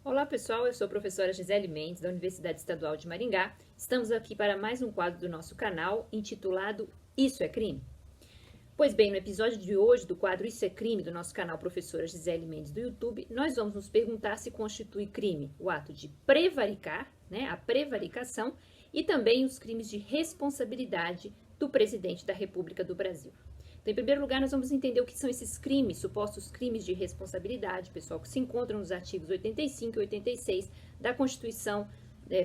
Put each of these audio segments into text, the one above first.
Olá pessoal, eu sou a professora Gisele Mendes, da Universidade Estadual de Maringá. Estamos aqui para mais um quadro do nosso canal, intitulado Isso é Crime? Pois bem, no episódio de hoje do quadro Isso é Crime, do nosso canal Professora Gisele Mendes do YouTube, nós vamos nos perguntar se constitui crime o ato de prevaricar, a prevaricação, e também os crimes de responsabilidade do presidente da República do Brasil. Então, em primeiro lugar, nós vamos entender o que são esses crimes, supostos crimes de responsabilidade, pessoal, que se encontram nos artigos 85 e 86 da Constituição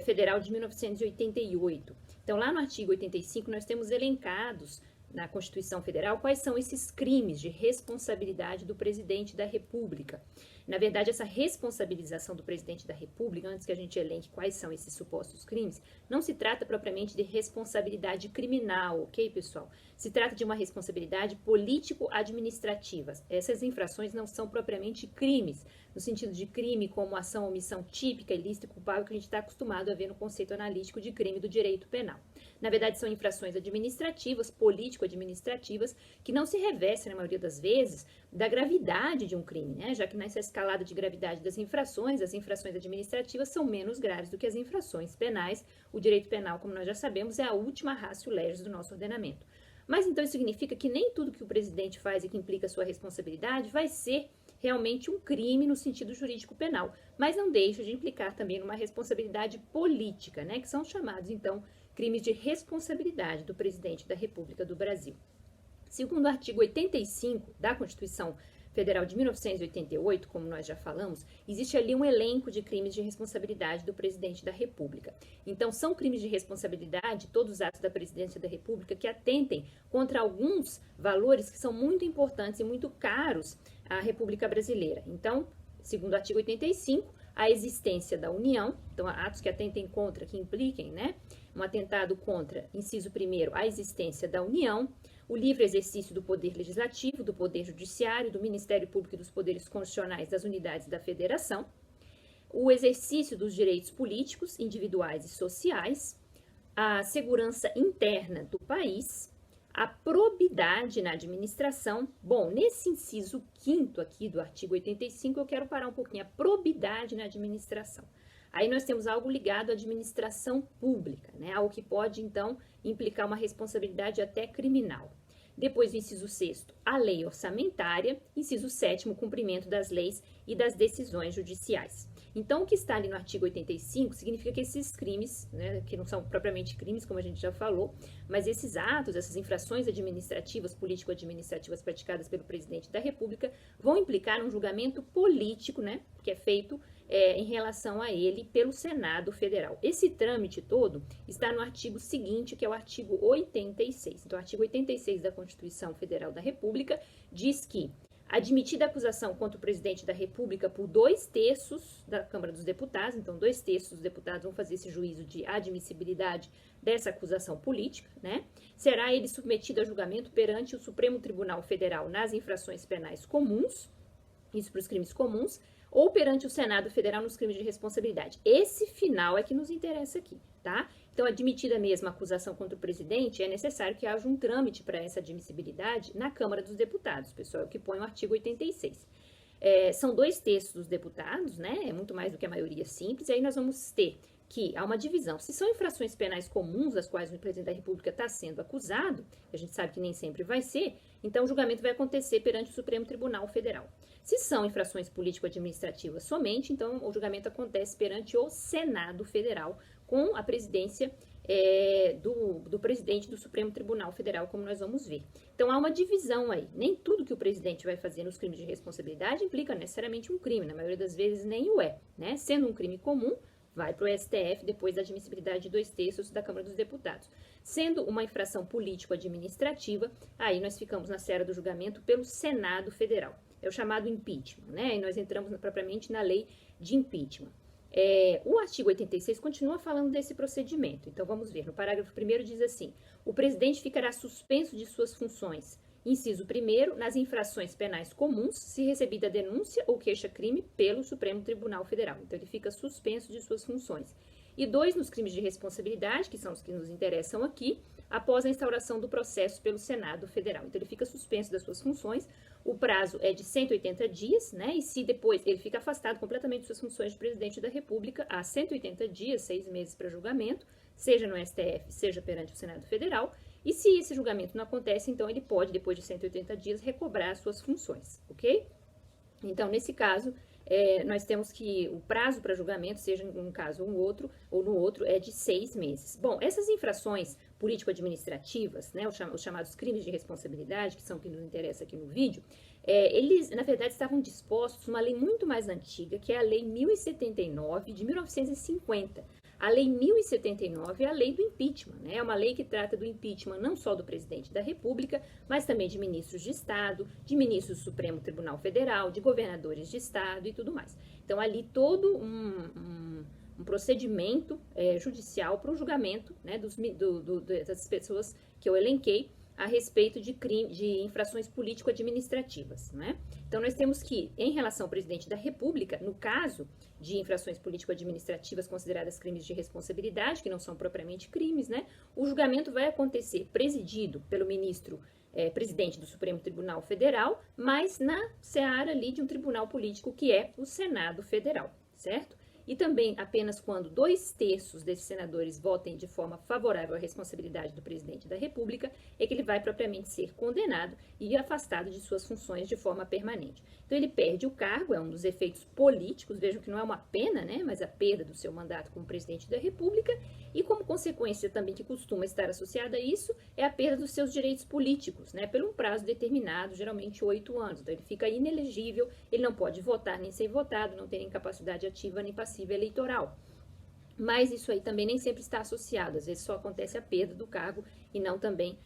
Federal de 1988. Então, lá no artigo 85, nós temos elencados na Constituição Federal quais são esses crimes de responsabilidade do presidente da República. Na verdade, essa responsabilização do presidente da República, antes que a gente elenque quais são esses supostos crimes, não se trata propriamente de responsabilidade criminal, ok, pessoal? Se trata de uma responsabilidade político-administrativa. Essas infrações não são propriamente crimes, no sentido de crime como ação ou omissão típica, ilícita e culpável que a gente está acostumado a ver no conceito analítico de crime do direito penal. Na verdade, são infrações administrativas, político-administrativas, que não se revestem, na maioria das vezes, da gravidade de um crime, né? Já que nessa escalada de gravidade das infrações, as infrações administrativas são menos graves do que as infrações penais. O direito penal, como nós já sabemos, é a última ratio legis do nosso ordenamento. Mas então isso significa que nem tudo que o presidente faz e que implica sua responsabilidade vai ser realmente um crime no sentido jurídico penal, mas não deixa de implicar também numa responsabilidade política, né? Que são chamados, então, crimes de responsabilidade do presidente da República do Brasil. Segundo o artigo 85 da Constituição Federal de 1988, como nós já falamos, existe ali um elenco de crimes de responsabilidade do presidente da República. Então, são crimes de responsabilidade, todos os atos da presidência da República, que atentem contra alguns valores que são muito importantes e muito caros à República Brasileira. Então, segundo o artigo 85, a existência da União, então atos que atentem contra, que impliquem, um atentado contra, inciso 1º, a existência da União, o livre exercício do poder legislativo, do poder judiciário, do Ministério Público e dos poderes constitucionais das unidades da Federação, o exercício dos direitos políticos, individuais e sociais, a segurança interna do país, a probidade na administração. Bom, nesse inciso 5º aqui do artigo 85, eu quero parar um pouquinho, a probidade na administração. Aí nós temos algo ligado à administração pública, algo que pode, então, implicar uma responsabilidade até criminal. Depois, o inciso 6º, a lei orçamentária. Inciso 7º, o cumprimento das leis e das decisões judiciais. Então, o que está ali no artigo 85 significa que esses crimes, que não são propriamente crimes, como a gente já falou, mas esses atos, essas infrações administrativas, político-administrativas praticadas pelo presidente da República, vão implicar um julgamento político, que é feito em relação a ele pelo Senado Federal. Esse trâmite todo está no artigo seguinte, que é o artigo 86. Então, o artigo 86 da Constituição Federal da República diz que, admitida a acusação contra o presidente da República por 2/3 da Câmara dos Deputados, então 2/3 dos deputados vão fazer esse juízo de admissibilidade dessa acusação política, será ele submetido a julgamento perante o Supremo Tribunal Federal nas infrações penais comuns, isso para os crimes comuns, ou perante o Senado Federal nos crimes de responsabilidade. Esse final é que nos interessa aqui, tá? Então, admitida mesmo a acusação contra o presidente, é necessário que haja um trâmite para essa admissibilidade na Câmara dos Deputados, pessoal, é o que põe o artigo 86. São 2/3 dos deputados, é muito mais do que a maioria simples, e aí nós vamos ter que há uma divisão. Se são infrações penais comuns, das quais o presidente da República está sendo acusado, a gente sabe que nem sempre vai ser, então o julgamento vai acontecer perante o Supremo Tribunal Federal. Se são infrações político-administrativas somente, então o julgamento acontece perante o Senado Federal, com a presidência do presidente do Supremo Tribunal Federal, como nós vamos ver. Então há uma divisão aí. Nem tudo que o presidente vai fazer nos crimes de responsabilidade implica necessariamente um crime, na maioria das vezes nem o é. Sendo um crime comum, vai para o STF depois da admissibilidade de 2/3 da Câmara dos Deputados. Sendo uma infração político-administrativa, aí nós ficamos na seara do julgamento pelo Senado Federal. É o chamado impeachment, E nós entramos propriamente na lei de impeachment. O artigo 86 continua falando desse procedimento. Então, vamos ver. No parágrafo 1º diz assim: o presidente ficará suspenso de suas funções. Inciso 1º, nas infrações penais comuns, se recebida denúncia ou queixa-crime pelo Supremo Tribunal Federal. Então, ele fica suspenso de suas funções. E 2, nos crimes de responsabilidade, que são os que nos interessam aqui, após a instauração do processo pelo Senado Federal. Então, ele fica suspenso das suas funções, o prazo é de 180 dias, né? E se depois ele fica afastado completamente de suas funções de presidente da República, há 180 dias, 6 meses para julgamento, seja no STF, seja perante o Senado Federal. E se esse julgamento não acontece, então ele pode, depois de 180 dias, recobrar as suas funções, ok? Então, nesse caso, nós temos que o prazo para julgamento, seja em um caso ou no outro, é de 6 meses. Bom, essas infrações político-administrativas, né, os chamados crimes de responsabilidade, que são o que nos interessa aqui no vídeo, eles, na verdade, estavam dispostos numa lei muito mais antiga, que é a Lei 1079, de 1950. A Lei 1079 é a lei do impeachment, né? É uma lei que trata do impeachment não só do presidente da República, mas também de ministros de Estado, de ministros do Supremo Tribunal Federal, de governadores de Estado e tudo mais. Então, ali todo um procedimento judicial para o julgamento, né, das pessoas que eu elenquei a respeito de infrações político-administrativas, né? Então, nós temos que, em relação ao presidente da República, no caso de infrações político-administrativas consideradas crimes de responsabilidade, que não são propriamente crimes, né? O julgamento vai acontecer presidido pelo ministro presidente do Supremo Tribunal Federal, mas na seara ali de um tribunal político que é o Senado Federal, certo? E também apenas quando 2/3 desses senadores votem de forma favorável à responsabilidade do presidente da República, é que ele vai propriamente ser condenado e afastado de suas funções de forma permanente. Então ele perde o cargo, é um dos efeitos políticos, vejam que não é uma pena, né, mas a perda do seu mandato como presidente da República, e como consequência também que costuma estar associada a isso, é a perda dos seus direitos políticos, né, por um prazo determinado, geralmente 8 anos. Então ele fica inelegível, ele não pode votar nem ser votado, não tem nem capacidade ativa nem passiva eleitoral. Mas isso aí também nem sempre está associado, às vezes só acontece a perda do cargo e não também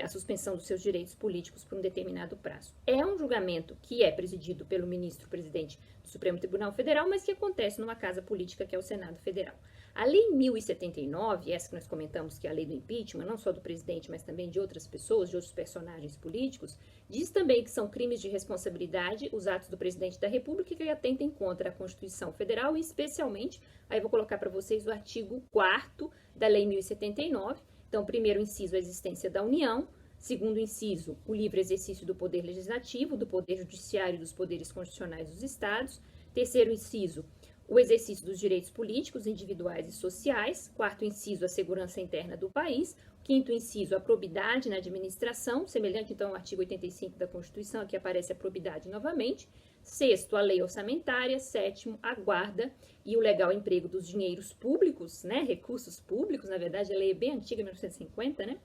a suspensão dos seus direitos políticos por um determinado prazo. É um julgamento que é presidido pelo ministro-presidente do Supremo Tribunal Federal, mas que acontece numa casa política que é o Senado Federal. A Lei 1079, essa que nós comentamos que é a lei do impeachment, não só do presidente, mas também de outras pessoas, de outros personagens políticos, diz também que são crimes de responsabilidade os atos do presidente da República que atentem contra a Constituição Federal e especialmente, aí eu vou colocar para vocês o artigo 4º da Lei 1079. Então, primeiro inciso, a existência da União. Segundo inciso, o livre exercício do poder legislativo, do poder judiciário e dos poderes constitucionais dos estados. Terceiro inciso, o exercício dos direitos políticos, individuais e sociais. Quarto inciso, a segurança interna do país. Quinto inciso, a probidade na administração, semelhante então ao artigo 85 da Constituição, aqui aparece a probidade novamente. Sexto, a lei orçamentária. Sétimo, a guarda e o legal emprego dos dinheiros públicos, né, recursos públicos, na verdade a lei é bem antiga, 1950, né?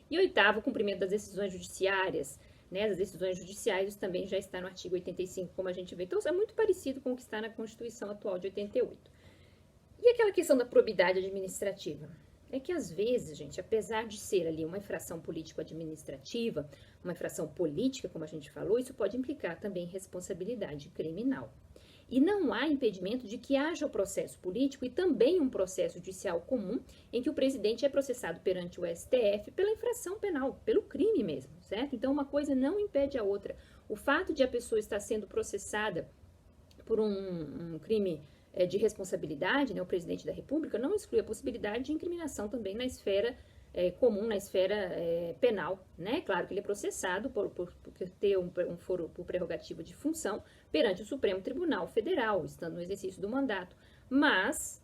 E oitavo, o cumprimento das decisões judiciárias, né, as decisões judiciais, isso também já está no artigo 85, como a gente vê. Então, isso é muito parecido com o que está na Constituição atual de 88. E aquela questão da probidade administrativa? É que, às vezes, gente, apesar de ser ali uma infração político-administrativa, uma infração política, como a gente falou, isso pode implicar também responsabilidade criminal. E não há impedimento de que haja o processo político e também um processo judicial comum em que o presidente é processado perante o STF pela infração penal, pelo crime mesmo, certo? Então, uma coisa não impede a outra. O fato de a pessoa estar sendo processada por um crime de responsabilidade, né, o presidente da República, não exclui a possibilidade de incriminação também na esfera comum, na esfera penal, né? Claro que ele é processado por ter um foro por prerrogativa de função perante o Supremo Tribunal Federal, estando no exercício do mandato. Mas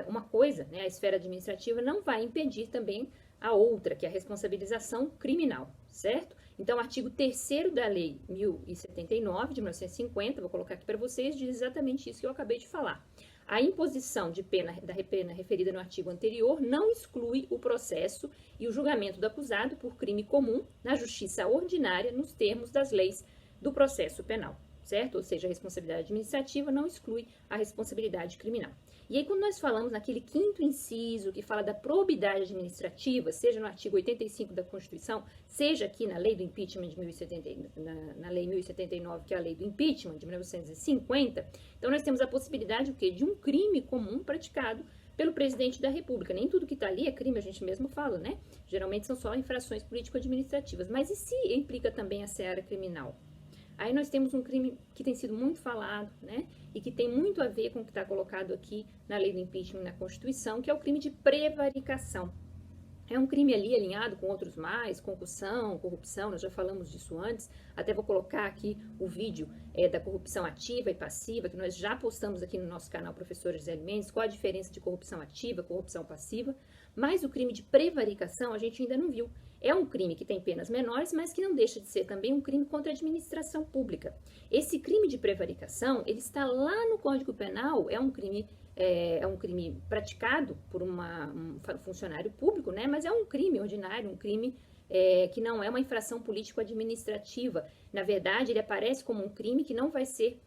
uma coisa, né, a esfera administrativa não vai impedir também a outra, que é a responsabilização criminal, certo? Então, o artigo 3º da Lei 1079, de 1950, vou colocar aqui para vocês, diz exatamente isso que eu acabei de falar. A imposição de pena referida no artigo anterior não exclui o processo e o julgamento do acusado por crime comum na justiça ordinária nos termos das leis do processo penal, certo? Ou seja, a responsabilidade administrativa não exclui a responsabilidade criminal. E aí, quando nós falamos naquele 5º inciso que fala da probidade administrativa, seja no artigo 85 da Constituição, seja aqui na lei do impeachment de 1070, na lei 1079, que é a lei do impeachment de 1950, então nós temos a possibilidade de um crime comum praticado pelo presidente da República. Nem tudo que está ali é crime, a gente mesmo fala, né? Geralmente são só infrações político-administrativas. Mas e se implica também a seara criminal? Aí nós temos um crime que tem sido muito falado, né, e que tem muito a ver com o que está colocado aqui na lei do impeachment e na Constituição, que é o crime de prevaricação. É um crime ali alinhado com outros mais, concussão, corrupção, nós já falamos disso antes. Até vou colocar aqui o vídeo da corrupção ativa e passiva, que nós já postamos aqui no nosso canal Professora Gisele Mendes, qual a diferença de corrupção ativa, corrupção passiva. Mas o crime de prevaricação a gente ainda não viu. É um crime que tem penas menores, mas que não deixa de ser também um crime contra a administração pública. Esse crime de prevaricação, ele está lá no Código Penal, é um crime praticado por um funcionário público, né? Mas é um crime ordinário, um crime que não é uma infração político-administrativa. Na verdade, ele aparece como um crime que não vai ser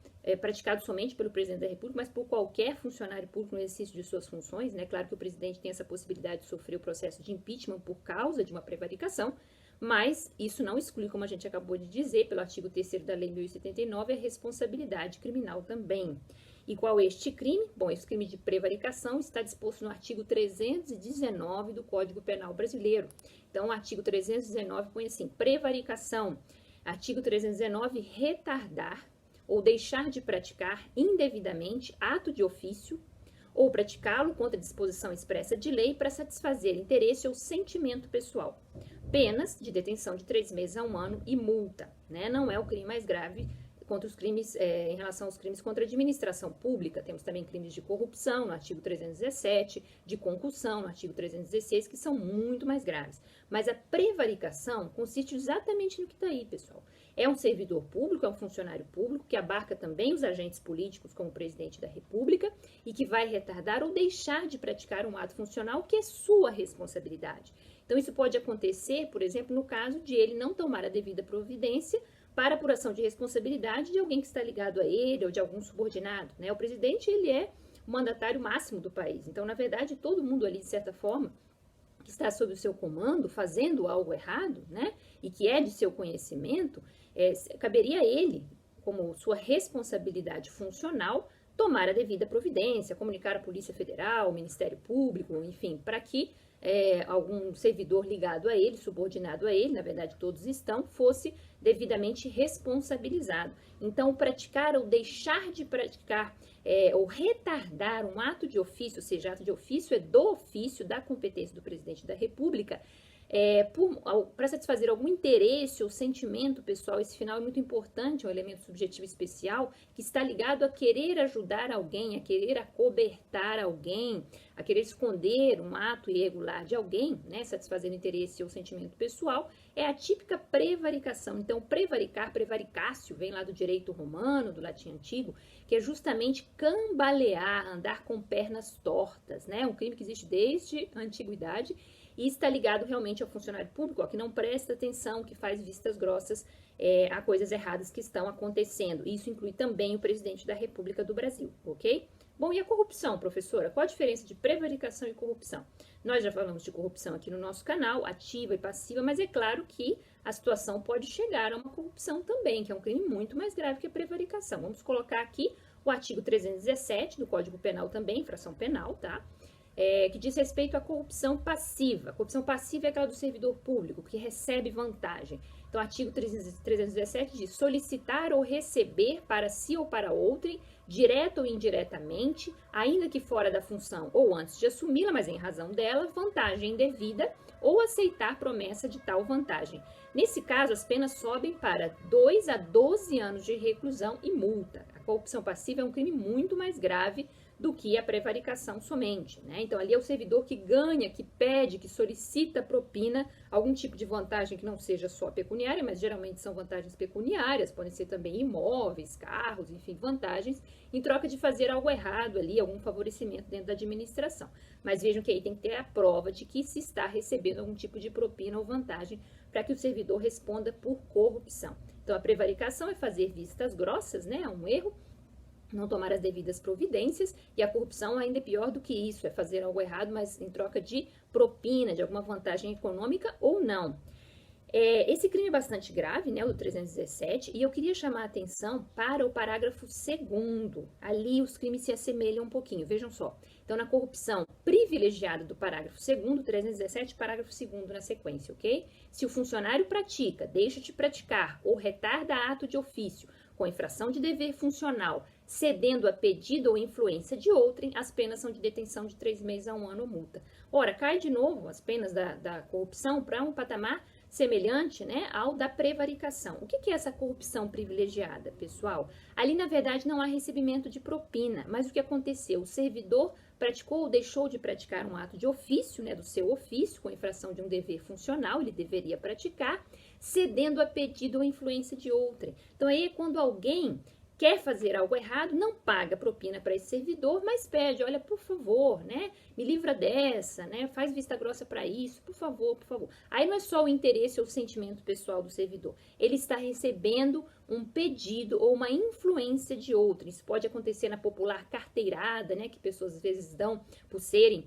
praticado somente pelo presidente da República, mas por qualquer funcionário público no exercício de suas funções, né? Claro que o presidente tem essa possibilidade de sofrer o processo de impeachment por causa de uma prevaricação, mas isso não exclui, como a gente acabou de dizer, pelo artigo 3º da Lei 1079, a responsabilidade criminal também. E qual é este crime? Bom, esse crime de prevaricação está disposto no artigo 319 do Código Penal Brasileiro. Então, o artigo 319 põe assim, prevaricação. Artigo 319, retardar ou deixar de praticar indevidamente ato de ofício ou praticá-lo contra disposição expressa de lei para satisfazer interesse ou sentimento pessoal. Penas de detenção de 3 meses a 1 ano e multa, né? Não é o crime mais grave contra os crimes, em relação aos crimes contra a administração pública. Temos também crimes de corrupção, no artigo 317, de concussão, no artigo 316, que são muito mais graves. Mas a prevaricação consiste exatamente no que está aí, pessoal. É um servidor público, é um funcionário público, que abarca também os agentes políticos, como o presidente da República, e que vai retardar ou deixar de praticar um ato funcional que é sua responsabilidade. Então, isso pode acontecer, por exemplo, no caso de ele não tomar a devida providência para apuração de responsabilidade de alguém que está ligado a ele ou de algum subordinado, né? O presidente, ele é o mandatário máximo do país. Então, na verdade, todo mundo ali, de certa forma, que está sob o seu comando, fazendo algo errado, né? E que é de seu conhecimento, caberia a ele, como sua responsabilidade funcional, tomar a devida providência, comunicar à Polícia Federal, ao Ministério Público, enfim, para que algum servidor ligado a ele, subordinado a ele, na verdade todos estão, fosse devidamente responsabilizado. Então, praticar ou deixar de praticar ou retardar um ato de ofício, ou seja, ato de ofício é do ofício da competência do presidente da República, para satisfazer algum interesse ou sentimento pessoal. Esse final é muito importante, é um elemento subjetivo especial que está ligado a querer ajudar alguém, a querer acobertar alguém, a querer esconder um ato irregular de alguém, né, satisfazendo interesse ou sentimento pessoal, é a típica prevaricação. Então, prevaricar, prevaricatio, vem lá do direito romano, do latim antigo, que é justamente cambalear, andar com pernas tortas, né, um crime que existe desde a antiguidade e está ligado realmente ao funcionário público, que não presta atenção, que faz vistas grossas a coisas erradas que estão acontecendo. Isso inclui também o presidente da República do Brasil, ok? Bom, e a corrupção, professora? Qual a diferença de prevaricação e corrupção? Nós já falamos de corrupção aqui no nosso canal, ativa e passiva, mas é claro que a situação pode chegar a uma corrupção também, que é um crime muito mais grave que a prevaricação. Vamos colocar aqui o artigo 317 do Código Penal também, infração penal, tá? Que diz respeito à corrupção passiva. A corrupção passiva é aquela do servidor público, que recebe vantagem. Então, o artigo 317 diz solicitar ou receber para si ou para outrem, direta ou indiretamente, ainda que fora da função ou antes de assumi-la, mas em razão dela, vantagem indevida ou aceitar promessa de tal vantagem. Nesse caso, as penas sobem para 2 a 12 anos de reclusão e multa. A corrupção passiva é um crime muito mais grave do que a prevaricação somente, né? Então, ali é o servidor que ganha, que pede, que solicita propina, algum tipo de vantagem que não seja só pecuniária, mas geralmente são vantagens pecuniárias, podem ser também imóveis, carros, enfim, vantagens, em troca de fazer algo errado ali, algum favorecimento dentro da administração. Mas vejam que aí tem que ter a prova de que se está recebendo algum tipo de propina ou vantagem para que o servidor responda por corrupção. Então, a prevaricação é fazer vistas grossas, né? É um erro, não tomar as devidas providências, e a corrupção ainda é pior do que isso, é fazer algo errado, mas em troca de propina, de alguma vantagem econômica ou não. Esse crime é bastante grave, né, o do 317, e eu queria chamar a atenção para o parágrafo 2º. Ali os crimes se assemelham um pouquinho, vejam só. Então, na corrupção privilegiada do parágrafo 2º, 317, parágrafo 2º na sequência, ok? Se o funcionário pratica, deixa de praticar ou retarda ato de ofício com infração de dever funcional, cedendo a pedido ou influência de outrem, as penas são de detenção de 3 meses a 1 ano ou multa. Ora, cai de novo as penas da corrupção para um patamar semelhante, né, ao da prevaricação. O que é essa corrupção privilegiada, pessoal? Ali, na verdade, não há recebimento de propina, mas o que aconteceu? O servidor praticou ou deixou de praticar um ato de ofício, né, do seu ofício, com infração de um dever funcional, ele deveria praticar, cedendo a pedido ou influência de outrem. Então, aí é quando alguém quer fazer algo errado, não paga propina para esse servidor, mas pede, olha, por favor, né, me livra dessa, né, faz vista grossa para isso, por favor, por favor. Aí não é só o interesse ou o sentimento pessoal do servidor, ele está recebendo um pedido ou uma influência de outro. Isso pode acontecer na popular carteirada, né, que pessoas às vezes dão por serem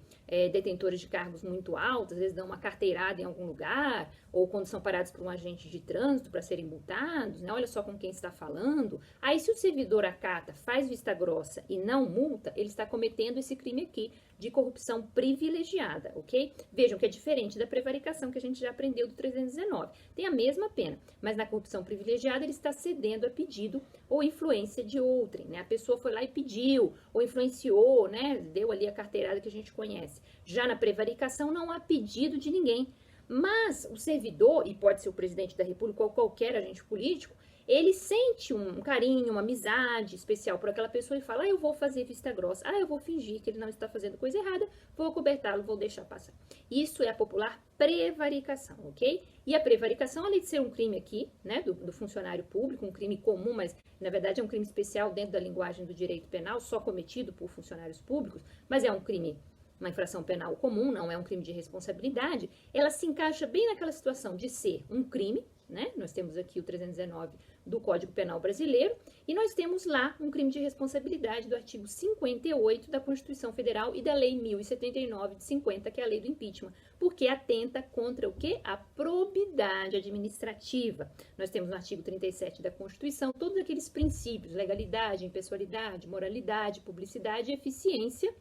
detentores de cargos muito altos, às vezes dão uma carteirada em algum lugar, ou quando são parados por um agente de trânsito para serem multados, né, olha só com quem está falando. Aí se o servidor acata, faz vista grossa e não multa, ele está cometendo esse crime aqui de corrupção privilegiada, ok? Vejam que é diferente da prevaricação que a gente já aprendeu do 319. Tem a mesma pena, mas na corrupção privilegiada ele está cedendo a pedido ou influência de outrem, né? A pessoa foi lá e pediu, ou influenciou, né? Deu ali a carteirada que a gente conhece. Já na prevaricação não há pedido de ninguém, mas o servidor, e pode ser o presidente da República ou qualquer agente político, ele sente um carinho, uma amizade especial por aquela pessoa e fala, eu vou fazer vista grossa, eu vou fingir que ele não está fazendo coisa errada, vou acobertá-lo, vou deixar passar. Isso é a popular prevaricação, ok? E a prevaricação, além de ser um crime aqui, né, do funcionário público, um crime comum, mas na verdade é um crime especial dentro da linguagem do direito penal, só cometido por funcionários públicos, mas é um crime, uma infração penal comum, não é um crime de responsabilidade, ela se encaixa bem naquela situação de ser um crime, né? Nós temos aqui o 319 do Código Penal Brasileiro e nós temos lá um crime de responsabilidade do artigo 58 da Constituição Federal e da Lei 1079 de 50, que é a lei do impeachment, porque atenta contra o quê? A probidade administrativa. Nós temos no artigo 37 da Constituição todos aqueles princípios, legalidade, impessoalidade, moralidade, publicidade e eficiência.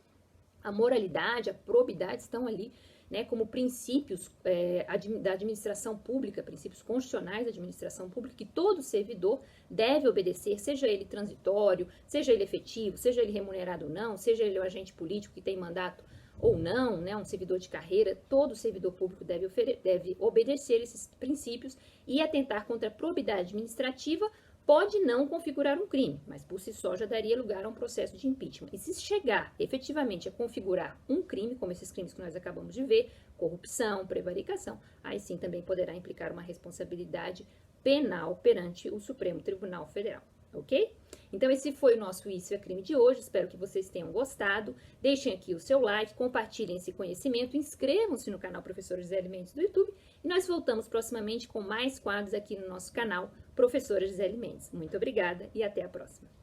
A moralidade, a probidade estão ali, né, como princípios da administração pública, princípios constitucionais da administração pública, que todo servidor deve obedecer, seja ele transitório, seja ele efetivo, seja ele remunerado ou não, seja ele um agente político que tem mandato ou não, né, um servidor de carreira, todo servidor público deve obedecer esses princípios e atentar contra a probidade administrativa. Pode não configurar um crime, mas por si só já daria lugar a um processo de impeachment. E se chegar efetivamente a configurar um crime, como esses crimes que nós acabamos de ver, corrupção, prevaricação, aí sim também poderá implicar uma responsabilidade penal perante o Supremo Tribunal Federal, ok? Então esse foi o nosso Isso é Crime de hoje, espero que vocês tenham gostado. Deixem aqui o seu like, compartilhem esse conhecimento, inscrevam-se no canal Professor Gisele Mendes do YouTube e nós voltamos proximamente com mais quadros aqui no nosso canal Professora Gisele Mendes. Muito obrigada e até a próxima.